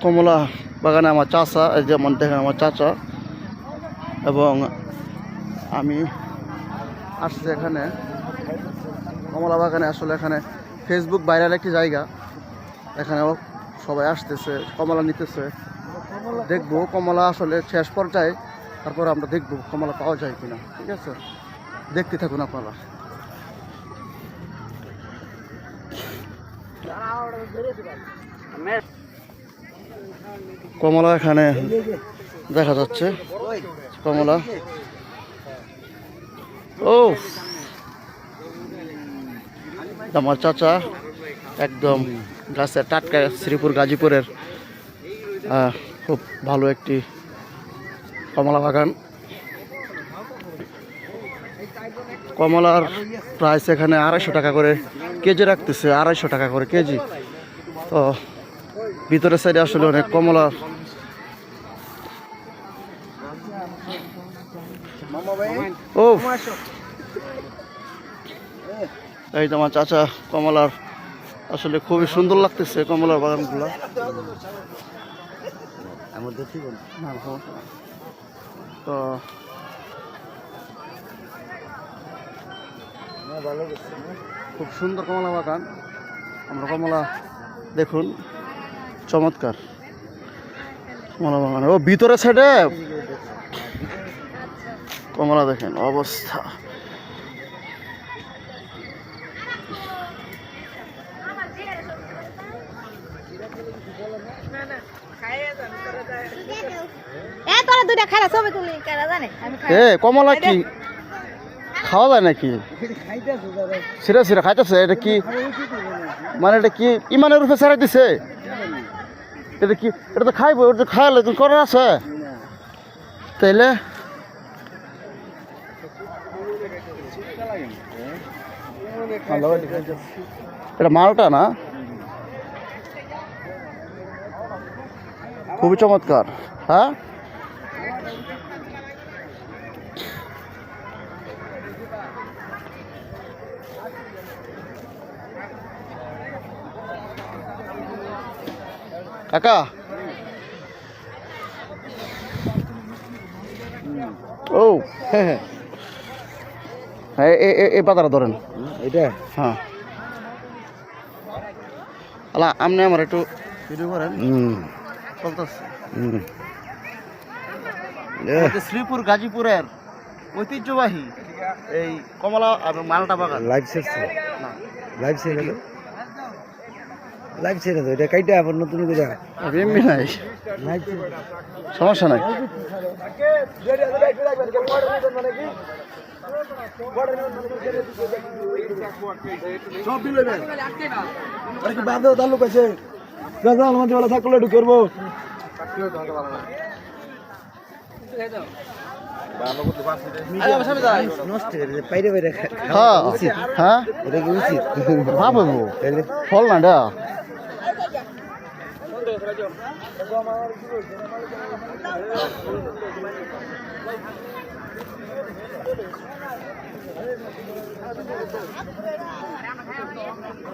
কমলা বাগানে আমার চাচা, এই যেমন দেখেন আমার চাচা, এবং আমি আসছি এখানে কমলা বাগানে। আসলে এখানে ফেসবুক ভাইরাল একটি জায়গা, এখানেও সবাই আসতেছে, কমলা নিতেছে। দেখবো কমলা আসলে শেষ পর্যায়ে, তারপর আমরা দেখবো কমলা পাওয়া যায় কিনা। ঠিক আছে, দেখতে থাকুন আপনারা। কমলা এখানে দেখা যাচ্ছে, কমলা। ও আমার চাচা একদম গাছের টাটকা, শ্রীপুর গাজীপুরের খুব ভালো একটি কমলা বাগান। কমলার প্রাইস এখানে 250 টাকা করে কেজি রাখতেছে, 250 টাকা করে কেজি। তো ভিতরের সাইডে আসলে অনেক কমলা। ও এই তোমার চাচা কমলার, আসলে খুবই সুন্দর লাগতেছে কমলার বাগানগুলো। তো খুব সুন্দর কমলা বাগান। আমরা কমলা দেখুন, চমৎকার কমলা বাগান। ও ভিতরে সাইডে কমলা দেখেন অবস্থা। কমলা কি খাওয়া যায় নাকি? সিরা সিরা খাইতেছে? এটা কি মানে, এটা কি ইমানের রূপে ছেড়ে দিছে? এটা কি, এটা তো খাইবো, এটা তো খাইলে তুমি করার আছে তাইলে? এটা মালটা না? খুবই চমৎকার। হ্যাঁ, কাকা ও হ্যাঁ হ্যাঁ, এই পাতাটা ধরেন এটা। হ্যাঁ, আলা আপনি আমার একটু ভিডিও করেন। চলতেছে শ্রীপুর গাজীপুরের ঐতিহ্যবাহী এই কমলা আর মালটা বাগান। লাইভ ছেড়ে, লাইভ ছেড়ে গেল, লাইভ ছেড়ে তো এটা কাইটা আবার নতুন করে এমনি নাই, সমস্যা নাই। তালুক আছে থাকলে একটু করবো। ফল না